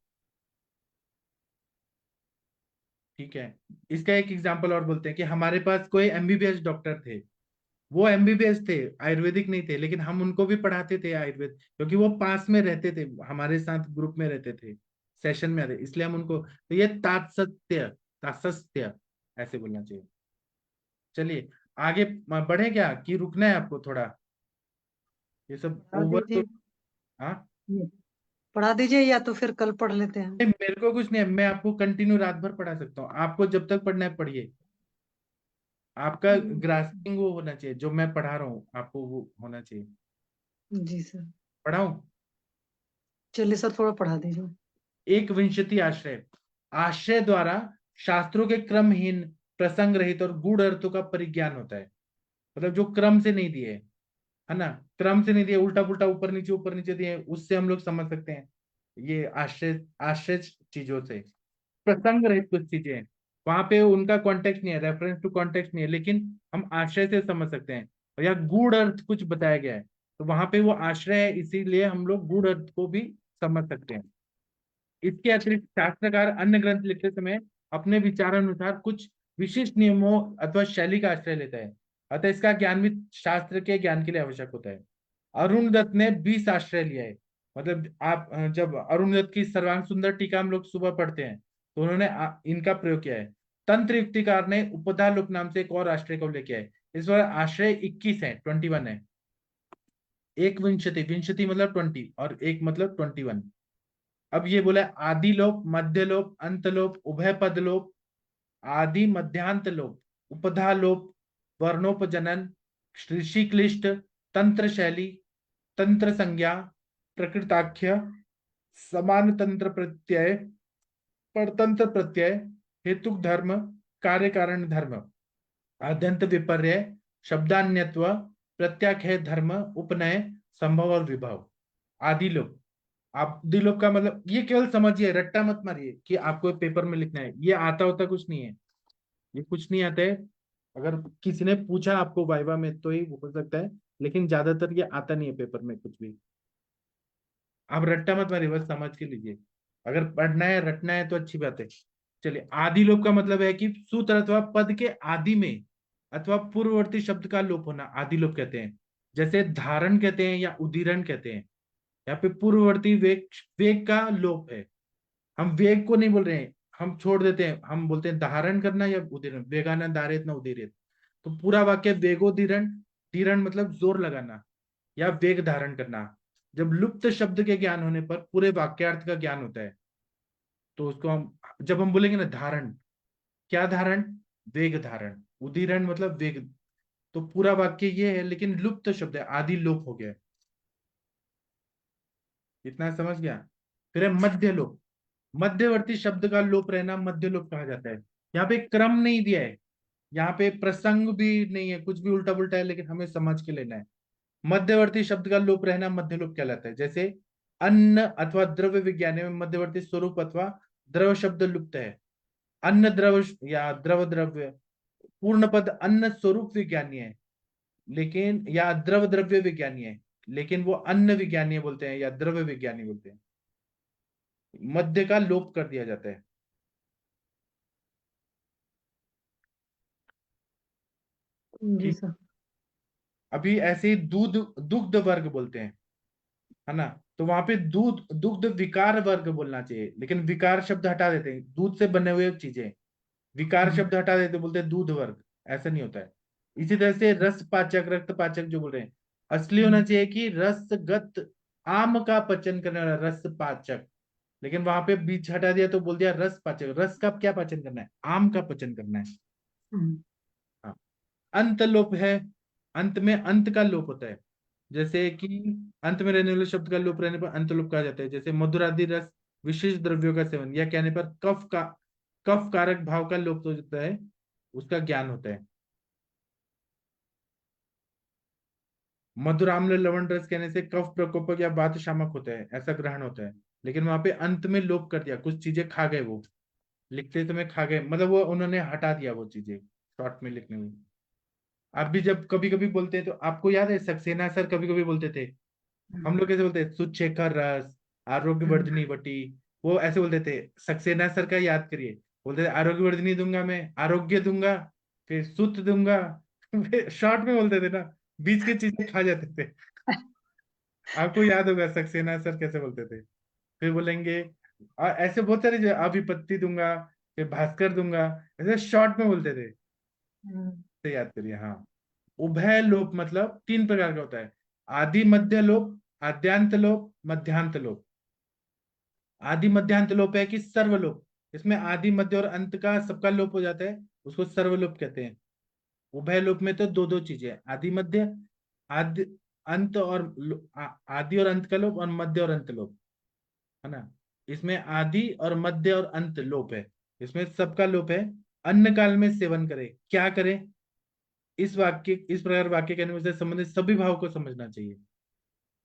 ठीक है। इसका एक एग्जाम्पल और बोलते हैं कि हमारे पास कोई एमबीबीएस डॉक्टर थे। वो एमबीबीएस थे, आयुर्वेदिक नहीं थे, लेकिन हम उनको भी पढ़ाते थे आयुर्वेद, क्योंकि वो पास में रहते थे, हमारे साथ ग्रुप में रहते थे, सेशन में आते, इसलिए हम उनको, तो ये तात्सत्य, तात्सत्य ऐसे बोलना चाहिए। चलिए आगे बढ़े क्या, कि रुकना है आपको थोड़ा? ये सब हाँ ओवर तो दीजिए। हाँ, ये पढ़ा दीजिए, या तो फिर कल पढ़ लेते हैं। नहीं, मेरे को कुछ नहीं है, मैं आपको कंटिन्यू रात भर पढ़ा सकता हूँ, आपको जब तक पढ़ना है पढ़िए। आपका ग्रास्पिंग वो होना चाहिए, जो मैं पढ़ा रहा हूँ आपको वो होना चाहिए। जी सर। पढ़ाऊं? चलिए सर, थोड़ा पढ़ा दीजिए। एक विंशति आश्रय, आश्रय द्वारा शास्त्रों के क्रमहीन, प्रसंग रहित और गूढ़ अर्थों का परिज्ञान होता है। मतलब जो क्रम से नहीं दिए, है ना, क्रम से नहीं दिए, उल्टा पुल्टा ऊपर नीचे दिए, उससे हम लोग समझ सकते हैं। ये आश्रय, आश्रय चीजों से प्रसंग रहित कुछ चीजें हैं, वहां पे उनका कॉन्टेक्स्ट नहीं है, रेफरेंस टू कॉन्टेक्स्ट नहीं है, लेकिन हम आश्रय से समझ सकते हैं। और या गूढ़ अर्थ कुछ बताया गया है, तो वहां पे वो आश्रय है, इसीलिए हम लोग गूढ़ अर्थ को भी समझ सकते हैं। इसके अतिरिक्त शास्त्रकार अन्य ग्रंथ लिखते समय अपने विचारानुसार कुछ विशिष्ट नियमों अथवा शैली का आश्रय लेता है, अतः इसका ज्ञान भी शास्त्र के ज्ञान के लिए आवश्यक होता है। अरुण दत्त ने 20 आश्रय लिया है। मतलब आप जब अरुण दत्त की सर्वांग सुंदर टीका हम लोग सुबह पढ़ते हैं, तो उन्होंने इनका प्रयोग किया है। तंत्र युक्तिकार ने उपधालोक नाम से एक और आश्रय को उल्लेख किया है। इस बार आश्रय 21 है, 21 है। एक विंशति, विंशति मतलब 20 और एक मतलब 21। अब ये बोला आदि लोप, मध्य लोप, अंत लोप, उभय पद लोप, आदि मध्यांत लोप, उपधा लोप, वर्णोपजनन, ऋषि क्लिष्ट, तंत्र शैली, तंत्र संज्ञा, प्रकृताख्य, समान तंत्र प्रत्यय, परतंत्र प्रत्यय, हेतुक धर्म, कार्य कारण धर्म, आद्यंत विपर्य, शब्दान्यत्व, प्रत्याख्य धर्म, उपनय, संभव और विभव। आदि लोप, आप दिलों का मतलब ये केवल समझिए, रट्टा मत मारिए कि आपको पेपर में लिखना है, ये आता होता कुछ नहीं है, ये कुछ नहीं आता है। अगर किसी ने पूछा आपको वाइवा में तो ही हो सकता है, लेकिन ज्यादातर ये आता नहीं है पेपर में कुछ भी। आप रट्टा मत मारिए, बस समझ के लीजिए। अगर पढ़ना है रटना है तो अच्छी बात है। चलिए, आदि लोप का मतलब है कि सूत्र अथवा पद के आदि में अथवा पूर्ववर्ती शब्द का लोप होना, आदि लोप कहते हैं। जैसे धारण कहते हैं या उदीरण कहते हैं, यहाँ पे पूर्ववर्ती वेग, वेग का लोप है। हम वेग को नहीं बोल रहे हैं, हम छोड़ देते हैं, हम बोलते हैं धारण करना या उदीरण, वेगाना धारित ना उदीरित। तो पूरा वाक्य वेगोदीरण, दीरण मतलब जोर लगाना या वेग धारण करना। जब लुप्त शब्द के ज्ञान होने पर पूरे वाक्यार्थ का ज्ञान होता है, तो उसको हम, जब हम बोलेंगे ना धारण, क्या धारण, वेग धारण, उदीरण मतलब वेग, तो पूरा वाक्य ये है, लेकिन लुप्त शब्द है, आदि लोप हो गया है। इतना समझ गया? फिर है मध्य लोप, मध्यवर्ती शब्द का लोप रहना मध्य लोप कहा जाता है। यहाँ पे क्रम नहीं दिया है, यहाँ पे प्रसंग भी नहीं है, कुछ भी उल्टा पुल्टा है, लेकिन हमें समझ के लेना है। मध्यवर्ती शब्द का लोप रहना मध्य लोप कहलाता है। जैसे अन्न अथवा द्रव्य विज्ञान में मध्यवर्ती स्वरूप अथवा द्रव शब्द लुप्त है। अन्न द्रव या द्रव द्रव्य, पूर्ण पद अन्न स्वरूप विज्ञानी है, लेकिन या द्रव द्रव्य विज्ञानी है, लेकिन वो अन्न विज्ञानी बोलते हैं या द्रव्य विज्ञानी बोलते हैं। मध्य का लोप कर दिया जाता है। जी ठीक। सर। अभी ऐसे ही दूध, दुग्ध वर्ग बोलते हैं, है ना, तो वहां पे दूध, दुग्ध विकार वर्ग बोलना चाहिए, लेकिन विकार शब्द हटा देते हैं, दूध से बने हुए चीजें, विकार शब्द हटा देते, बोलते हैं दूध वर्ग। ऐसा नहीं होता है। इसी तरह से रस पाचक, रक्त पाचक जो बोल रहे हैं, असली होना चाहिए कि रसगत, आम का पचन करने वाला रस पाचक, लेकिन वहां पे बीच हटा दिया तो बोल दिया रस पाचक। रस का क्या पाचन करना है, आम का पचन करना है। हाँ। अंत लोप है, अंत में अंत का लोप होता है। जैसे कि अंत में रहने वाले शब्द का लोप रहने पर अंत लोप कहा जाता है। जैसे मधुरादि रस, विशेष द्रव्यों का सेवन, या कहने पर कफ का, कफ कारक भाव का लोप हो जाता है, उसका ज्ञान होता है। मधुराम्ल लवण रस कहने से कफ प्रकोपक या वात शामक होता है, ऐसा ग्रहण होता है। लेकिन वहां पे अंत में लोप कर दिया, कुछ चीजें खा गए वो, लिखते समय खा गए, मतलब वो उन्होंने हटा दिया वो चीजें शॉर्ट में लिखने में। आप भी जब कभी कभी बोलते हैं तो आपको याद है सक्सेना सर कभी कभी बोलते थे, हम लोग कैसे बोलते हैं, सुचेखर रस, आरोग्य वर्धनी बटी, वो ऐसे बोलते थे। सक्सेना सर का याद करिए, बोलते थे आरोग्य वर्धनी दूंगा, मैं आरोग्य दूंगा, फिर सुत दूंगा, शॉर्ट में बोलते थे ना, बीच की चीजें खा जाते थे। आपको याद होगा सक्सेना सर कैसे बोलते थे। फिर बोलेंगे ऐसे बहुत सारे जो अभिपत्ति दूंगा, फिर भास्कर दूंगा, ऐसे शॉर्ट में बोलते थे, तो याद करिए। हाँ, उभय लोप मतलब 3 प्रकार का होता है। आदि मध्य लोप, आद्यांत लोप, मध्यांत लोप। आदि मध्यांत लोप है कि सर्वलोप, इसमें आदि मध्य और अंत का सबका लोप हो जाता है, उसको सर्वलोप कहते हैं। उभय लोप में तो दो दो चीजें, आदि मध्य, आदि अंत और आदि और अंत का लोप, और मध्य और अंत लोप, है ना। इसमें आदि और मध्य और अंत लोप है, इसमें सबका लोप है। अन्न काल में सेवन करे, क्या करे, इस प्रकार वाक्य कहने से संबंधित सभी भाव को समझना चाहिए।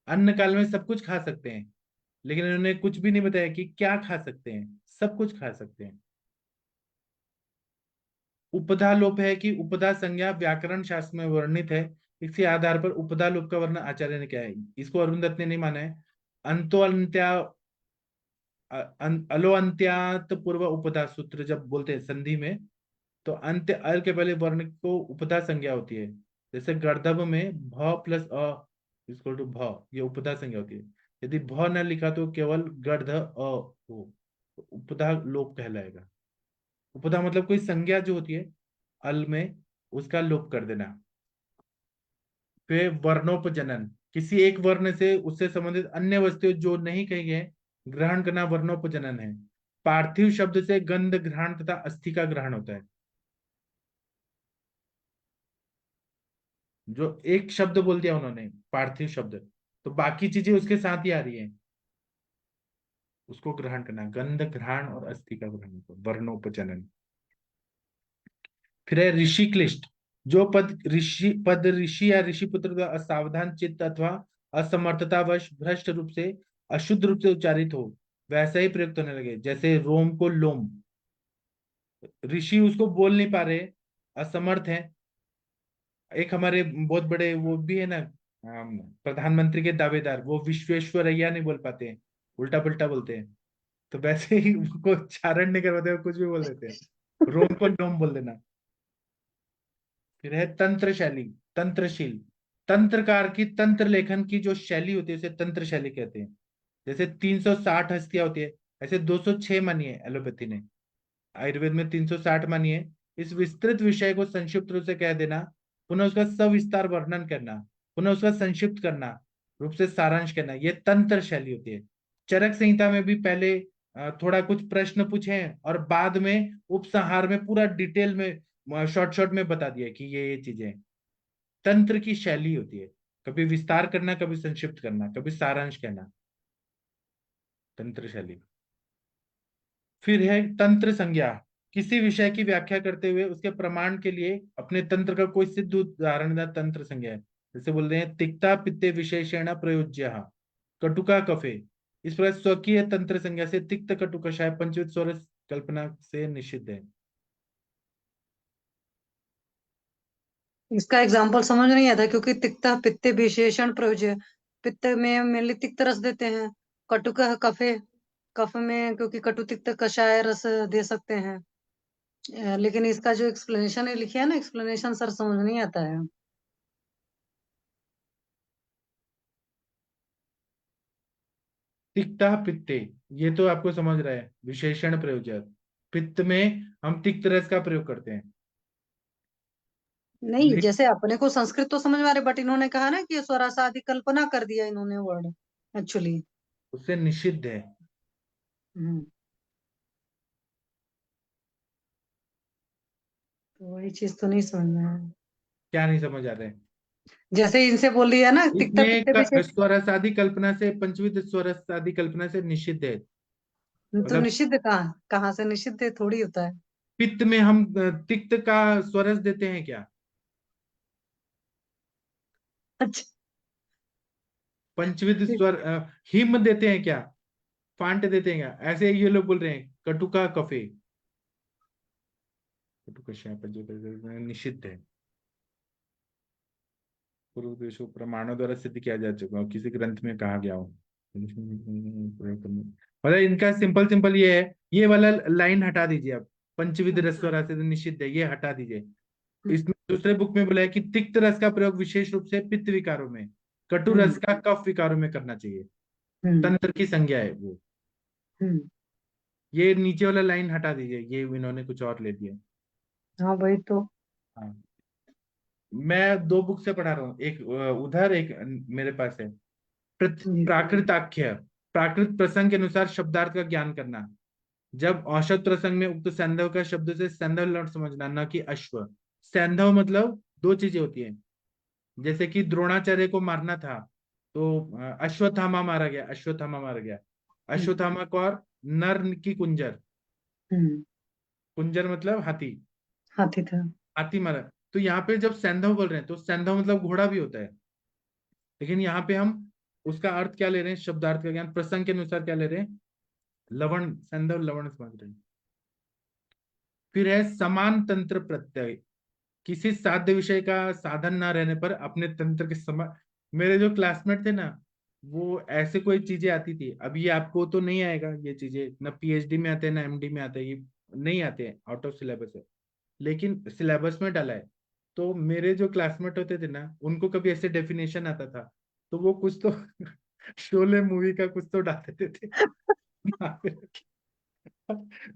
अन्न काल में सब कुछ खा सकते हैं, लेकिन इन्होंने कुछ भी नहीं बताया कि क्या खा सकते हैं, सब कुछ खा सकते हैं। उपधा लोप है कि उपधा संज्ञा व्याकरण शास्त्र में वर्णित है, इसके आधार पर उपधा लोप का वर्णन आचार्य ने किया है, इसको अरुण दत्त ने नहीं माना है। अंतो अंत्या अलो अंत्यात पूर्व उपधा सूत्र जब बोलते हैं संधि में, तो अंत्य अल के पहले वर्ण को उपधा संज्ञा होती है। जैसे गर्दभ में भ प्लस अ इक्वल टू भ, ये उपधा संज्ञा होती है। यदि भ न लिखा तो केवल गर्ध अ हो, तो उपधा लोप कहलाएगा। उपधा मतलब कोई संज्ञा जो होती है अल में, उसका लोप कर देना। फिर वर्णोपजनन, किसी एक वर्ण से उससे संबंधित अन्य वस्तुएं जो नहीं कही गए ग्रहण करना वर्णोपजनन है। पार्थिव शब्द से गंध ग्रहण तथा अस्थि का ग्रहण होता है। जो एक शब्द बोल दिया उन्होंने पार्थिव शब्द, तो बाकी चीजें उसके साथ ही आ रही है, उसको ग्रहण करना, गंध ग्रहण और अस्थि का ग्रहण, वर्णोपजनन। फिर है ऋषि क्लिष्ट, जो पद ऋषि या ऋषि पुत्र का असावधान चित्त अथवा असमर्थतावश भ्रष्ट रूप से अशुद्ध रूप से उच्चारित हो, वैसा ही प्रयुक्त होने लगे। जैसे रोम को लोम, ऋषि उसको बोल नहीं पा रहे, असमर्थ है। एक हमारे बहुत बड़े वो भी है ना, प्रधानमंत्री के दावेदार, वो विश्वेश्वरैया नहीं बोल पाते हैं, उल्टा पुल्टा बोलते हैं। तो वैसे ही उनको उच्चारण नहीं कर पाते, वो कुछ भी बोल देते हैं, रोम को लोम बोल देना। फिर है तंत्र शैली, तंत्रशील, तंत्रकार की तंत्र लेखन की जो शैली होती है उसे तंत्र शैली कहते हैं। जैसे 360 हस्तियां होती है, ऐसे 206 मानी है एलोपैथी ने, आयुर्वेद में 360 मानी है। इस विस्तृत विषय को संक्षिप्त रूप से कह देना, पुनः उसका सविस्तार वर्णन करना, पुनः उसका संक्षिप्त करना, रूप से सारांश करना, ये तंत्र शैली होती है। चरक संहिता में भी पहले थोड़ा कुछ प्रश्न पूछे हैं और बाद में उपसंहार में पूरा डिटेल में शॉर्ट शॉर्ट में बता दिया कि ये चीजें हैं। तंत्र की शैली होती है, कभी विस्तार करना, कभी संक्षिप्त करना, कभी सारांश कहना, तंत्र शैली। फिर है तंत्र संज्ञा, किसी विषय की व्याख्या करते हुए उसके प्रमाण के लिए अपने तंत्र का कोई सिद्ध उदाहरण या तंत्र संज्ञा है। जैसे बोलते हैं तिक्ता पित्ते विशेषण प्रयोज्य, कटुका कफे, इस प्रकार स्वकीय तंत्र संज्ञा से तिक्त कटु कषाय पंचविध स्वरस कल्पना से निषिद्ध है। इसका एग्जाम्पल समझ नहीं आता, क्योंकि तिक्ता पित्ते विशेषण प्रयोज्य, पित्त में मेनली तिक्त रस देते हैं, कटुक कफे, कफ में क्योंकि कटु तिक्त कषाय रस दे सकते हैं। लेकिन इसका जो एक्सप्लेनेशन है लिखा है ना, एक्सप्लेनेशन सर समझ नहीं आता है। तिक्ता पित्ते, ये तो आपको समझ रहा है, विशेषण प्रयोजक, पित्त में हम तिक्त रस का प्रयोग करते हैं। नहीं, जैसे अपने को संस्कृत तो समझ में आ रही, बट इन्होंने कहा ना कि स्वरासादि कल्पना कर दिया इन्होंने वर्ड एक्चुअली। उससे निषिद्ध है। तो वही चीज तो नहीं समझ में आया। क्या नहीं समझ आ रहे हैं? जैसे इनसे बोल दिया ना तिक्ता इसमें पित्त विशेष, स्वरस आदि कल्पना से, पंचविध स्वरस आदि कल्पना से निषिद्ध है। तो मतलब निषिद्ध कहाँ कहाँ से निषिद्ध थोड़ी होता है। पित्त में हम तिक्त का स्वरस देते हैं क्या? अच्छा। पंचविध स्वर हिम देते हैं क्या? फांट देते हैं क्या? ऐसे ये लोग बोल रहे हैं कटुका कफे, कटुका निषिद्ध है, पूर्व देशों प्रमाणों द्वारा सिद्ध किया जा चुका हो, किसी ग्रंथ में कहा गया हो। मतलब इनका सिंपल सिंपल ये है, ये वाला लाइन हटा दीजिए आप, पंचविध रस और से निषिद्ध है, ये हटा दीजिए। इसमें दूसरे बुक में बोला है कि तिक्त रस का प्रयोग विशेष रूप से पित्त विकारों में, कटु रस का कफ विकारों में करना चाहिए, हम्म तंत्र की संज्ञा है वो। हम्म ये नीचे वाला लाइन हटा दीजिए, ये इन्होंने कुछ और ले दिया। हाँ वही तो। हाँ, मैं दो बुक से पढ़ा रहा हूँ, एक उधर, एक मेरे पास है। जी प्राकृताख्य, प्राकृत प्रसंग के अनुसार शब्दार्थ का ज्ञान करना। जब औसत प्रसंग में उक्त सैंधव का शब्द से सैंधव लौट समझना, न कि अश्व। सैंधव मतलब दो चीजें होती हैं, जैसे कि द्रोणाचार्य को मारना था तो अश्वत्थामा मारा गया, अश्वत्थामा मारा गया। अश्वत्थामा को और नर की कुंजर, हम्म। कुंजर मतलब हाथी, हाथी था। हाथी मारा। तो यहाँ पे जब सैंधव बोल रहे हैं तो सैंधव मतलब घोड़ा भी होता है, लेकिन यहाँ पे हम उसका अर्थ क्या ले रहे हैं, शब्दार्थ का ज्ञान प्रसंग के अनुसार क्या ले रहे हैं, लवण, सैंधव लवण समझ रहे हैं। फिर है समान तंत्र प्रत्यय, किसी साध्य विषय का साधन ना रहने पर अपने तंत्र के समान। मेरे जो क्लासमेट थे ना, वो ऐसे कोई चीजें आती थी, अब ये आपको तो नहीं आएगा, ये चीजें ना पीएचडी में आते हैं ना एमडी में आते हैं, ये नहीं आते हैं, आउट ऑफ सिलेबस है, लेकिन सिलेबस में डाला है। तो मेरे जो क्लासमेट होते थे ना, उनको कभी ऐसे डेफिनेशन आता था तो वो कुछ तो शोले मूवी का कुछ तो डाल देते थे।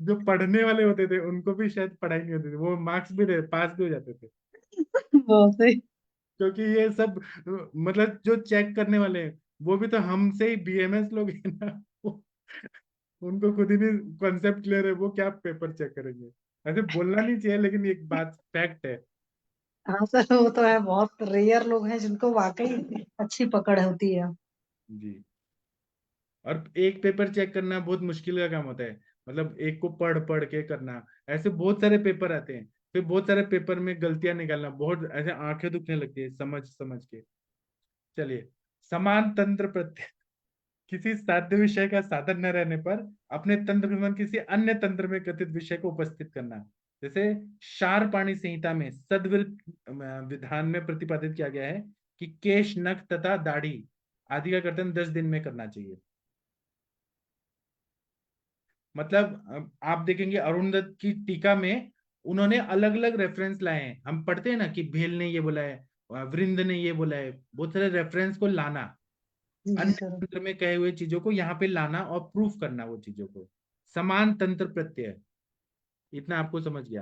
जो पढ़ने वाले होते थे उनको भी शायद पढ़ाई नहीं होती थी, वो मार्क्स भी दे पास भी हो जाते थे, बहुत सही। क्योंकि ये सब मतलब जो चेक करने वाले हैं वो भी तो हमसे ही बीएमएस लोग हैं ना, उनको खुद ही नहीं कॉन्सेप्ट क्लियर है, वो क्या पेपर चेक करेंगे। ऐसे बोलना नहीं चाहिए, लेकिन एक बात फैक्ट है। हाँ सर, वो तो है, बहुत रेयर लोग हैं जिनको वाकई अच्छी पकड़ होती है। जी। और एक पेपर चेक करना बहुत मुश्किल का काम होता है, मतलब एक को पढ़ पढ़ के करना, ऐसे बहुत सारे पेपर आते हैं, फिर बहुत सारे पेपर में गलतियां निकालना, बहुत ऐसे आंखें दुखने लगती है समझ समझ के। चलिए, समान तंत्र प्रत्यय, किसी साध्य विषय का साधन न रहने पर अपने तंत्र के समान किसी अन्य तंत्र में कथित विषय को उपस्थित करना। जैसे शार पाणी संहिता में सदविद विधान में प्रतिपादित किया गया है कि केश, नख तथा दाढ़ी आदि का कर्तन 10 दिन में करना चाहिए। मतलब आप देखेंगे अरुणदत्त की टीका में उन्होंने अलग अलग रेफरेंस लाए हैं, हम पढ़ते हैं ना कि भेल ने ये बोला है, वृंद ने ये बोला है, बहुत सारे रेफरेंस को लाना, जी अन्य सर। तंत्र में कहे हुए चीजों को यहाँ पे लाना और प्रूफ करना वो चीजों को। समान तंत्र प्रत्यय, इतना आपको समझ गया।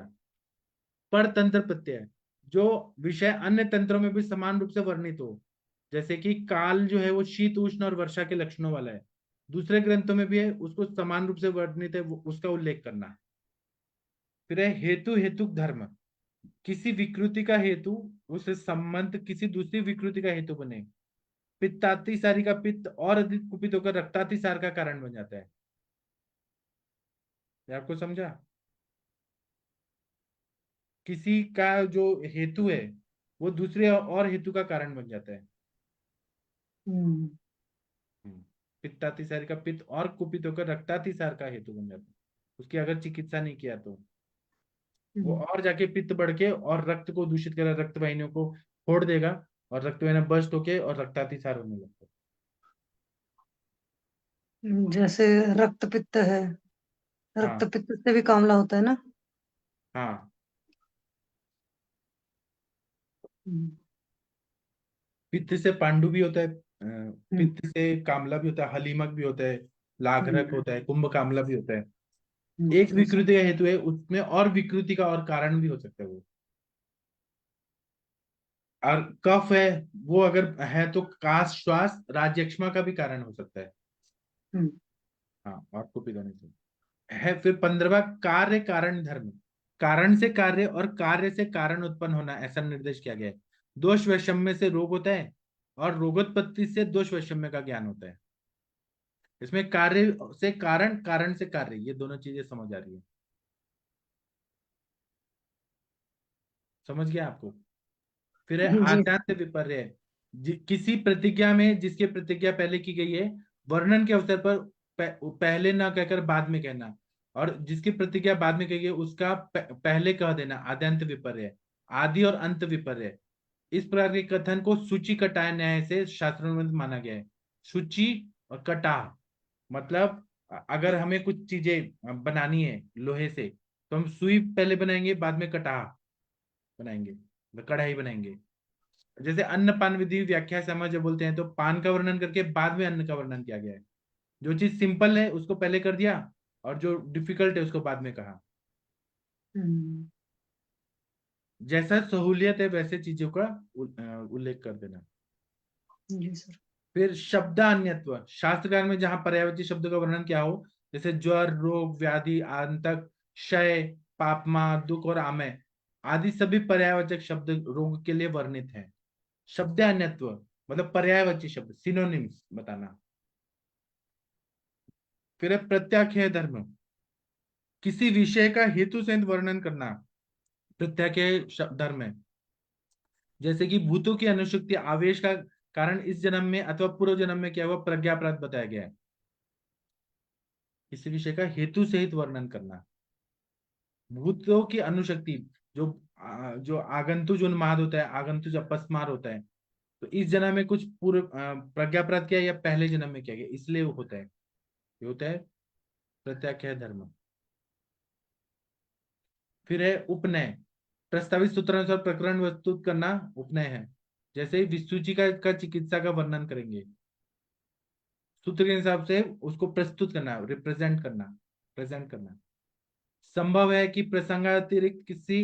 पर तंत्र प्रत्यय, जो विषय अन्य तंत्रों में भी समान रूप से वर्णित हो, जैसे कि काल जो है वो शीत उष्ण और वर्षा के लक्षणों वाला है, दूसरे ग्रंथों में भी है, उसको समान रूप से वर्णित है, उसका उल्लेख करना। फिर है हेतु हेतुक धर्म, किसी विकृति का हेतु उसे संबंध किसी दूसरी विकृति का हेतु बने। पित्तातिसारी का पित्त और अधिक कुपित होकर रक्तातिसार का कारण बन जाता है। ये आपको समझा, किसी का जो हेतु है वो दूसरे और हेतु का कारण बन जाता है। हम्म। पित्तातिसारी का पित्त और कुपित होकर रक्तातिसार का हेतु बन जाता है, उसकी अगर चिकित्सा नहीं किया तो वो हम्म। और जाके पित्त बढ़ के और रक्त को दूषित कर रक्त वाहिनियों को फोड़ देगा, और रक्त वाहिनियां बस्ट होके और रक्तातिसार होने लगता है। जैसे रक्त पित्त है, रक्त हाँ पित्त से भी कामला होता है ना। हाँ। हम्म। पित्त से पांडु भी होता है, हम्म। पित्त से कामला भी होता है, हलीमक भी होता है, लाघरक हम्म। होता है, कुंभ कामला भी होता है। एक जी सर। विकृति का हेतु है, उसमें और विकृति का और कारण भी हो सकता है वो। और कफ है, वो अगर है तो काश श्वास राज्यक्षमा का भी कारण हो सकता है। हम्म। हाँ, और को भी होने से है। फिर 15वां कार्य कारण धर्म, कारण से कार्य और कार्य से कारण उत्पन्न होना, ऐसा निर्देश किया गया है। दोष वैषम्य से रोग होता है और रोगोत्पत्ति से दोष वैषम्य का ज्ञान होता है। इसमें कार्य से कारण, कारण से कार्य, ये दोनों चीजें समझ आ रही है, समझ गया आपको। फिर है जी। आद्यांत विपर्य, किसी प्रतिज्ञा में जिसकी प्रतिज्ञा पहले की गई है, वर्णन के अवसर पर पहले ना कहकर बाद में कहना, और जिसकी प्रतिज्ञा बाद में कही गई उसका पहले कह देना, आद्यांत विपर्य। आदि और अंत विपर्य, इस प्रकार के कथन को सूची कटाय न्याय से शास्त्रों में माना गया है। सूची और कटाह मतलब अगर हमें कुछ चीजें बनानी है लोहे से, तो हम सुई पहले बनाएंगे, बाद में कटाह बनाएंगे, कढ़ाई बनाएंगे। जैसे अन्न पान विधि व्याख्या समझ बोलते हैं, तो पान का वर्णन करके बाद में अन्न का वर्णन किया गया है। जो चीज सिंपल है उसको पहले कर दिया, और जो डिफिकल्ट है उसको बाद में कहा। हम्म। जैसा सहूलियत है वैसे चीजों का उल्लेख कर देना। जी सर। फिर शब्दान्यत्व, शास्त्रकार में जहां पर्यायवाची शब्द का वर्णन क्या हो, जैसे ज्वर, रोग, व्याधि, आंतक, क्षय, पापमा, दुख और आमय आदि सभी पर्यायवाचक शब्द रोग के लिए वर्णित है। शब्दान्यत्व मतलब पर्यायवाची शब्द, सिनोनिम्स बताना। फिर है प्रत्याख्यान धर्म, किसी विषय का हेतु सहित वर्णन करना प्रत्याख्यान धर्म है। जैसे कि भूतों की अनुशक्ति आवेश का कारण इस जन्म में अथवा पूर्व जन्म में क्या हुआ, प्रज्ञापराध बताया गया है। किसी विषय का हेतु सहित वर्णन करना। भूतों की अनुशक्ति, जो आगंतुज उन्माद होता है, आगंतुज अपस्मार होता है, तो इस जन्म में कुछ पूर्व प्रज्ञापराध किया या पहले जन्म में किया गया, इसलिए वो होता है, ये होता है प्रत्याख्यान धर्म। फिर है उपनय, प्रस्तावित सूत्रानुसार प्रकरण प्रस्तुत करना उपनय है। जैसे विसुची का चिकित्सा का वर्णन करेंगे, सूत्र के हिसाब से उसको प्रस्तुत करना, रिप्रेजेंट करना, प्रेजेंट करना। संभव है कि प्रसंगातिरिक्त किसी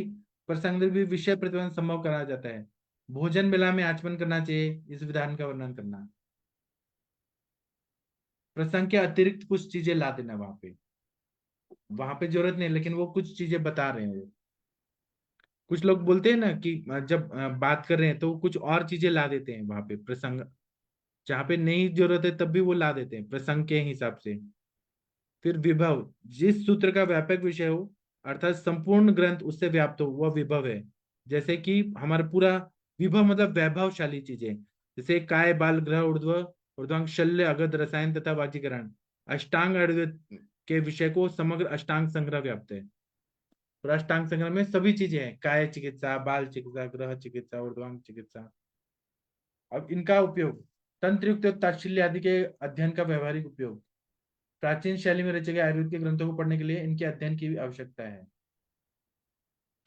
प्रसंग भी विषय प्रतिबंध संभव करा जाता है। भोजन मेला में आचमन करना चाहिए, इस विधान का वर्णन करना। प्रसंग के अतिरिक्त कुछ चीजें ला देना वहां पे जरूरत नहीं, लेकिन वो कुछ चीजें बता रहे हैं। कुछ लोग बोलते हैं ना कि जब बात कर रहे हैं तो कुछ और चीजें ला देते हैं वहां पे, प्रसंग जहाँ पे नहीं जरूरत है तब भी वो ला देते हैं प्रसंग के हिसाब से। फिर विभव, जिस सूत्र का व्यापक विषय हो अर्थात संपूर्ण ग्रंथ उससे व्याप्त हो, वह विभव है। जैसे कि हमारा पूरा विभव मतलब वैभवशाली चीजें, जैसे काय, बाल, ग्रह, ऊर्ध्व, ऊर्ध्वांग, शल्य, अगध, रसायन तथा वाचीकरण, अष्टांग आयुर्वेद के विषय को समग्र अष्टांग संग्रह व्याप्त है। और अष्टांग संग्रह में सभी चीजें हैं, काय चिकित्सा, बाल चिकित्सा, ग्रह चिकित्सा, ऊर्ध्वांग चिकित्सा। अब इनका उपयोग तंत्र युक्त ताच्छिल्य आदि के अध्ययन का व्यवहारिक उपयोग, प्राचीन शैली में रचे गए आयुर्वेद के ग्रंथों को पढ़ने के लिए इनके अध्ययन की आवश्यकता है।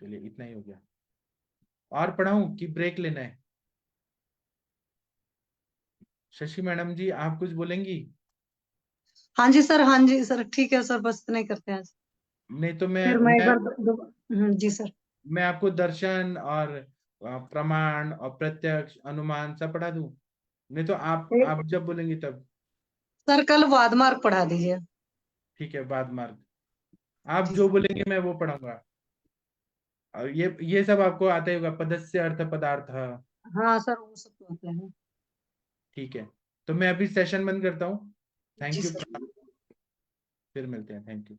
चलिए इतना ही हो गया। और पढ़ाऊं कि ब्रेक लेना है? शशि मैडम जी आप कुछ बोलेंगी? हाँ जी सर, हाँ जी सर, ठीक है सर, बस इतना ही करते हैं आज। नहीं तो फिर मैं एक मैं बार जी सर। मैं आपको दर्शन और प्रमाण और प्रत्यक्ष अनुमान सब पढ़ा दूं? नहीं तो आप जब बोलेंगी तब। सर कल वादमार्ग पढ़ा दीजिए। ठीक है, बाद मार्ग आप जी जो सर। बोलेंगे मैं वो पढ़ाऊंगा। और ये सब आपको आता ही होगा, पदस्य अर्थ पदार्थ। हाँ सर, वो सब तो होते हैं। ठीक है, तो मैं अभी सेशन बंद करता हूँ। जी थैंक यू। सर। फिर मिलते हैं, थैंक यू।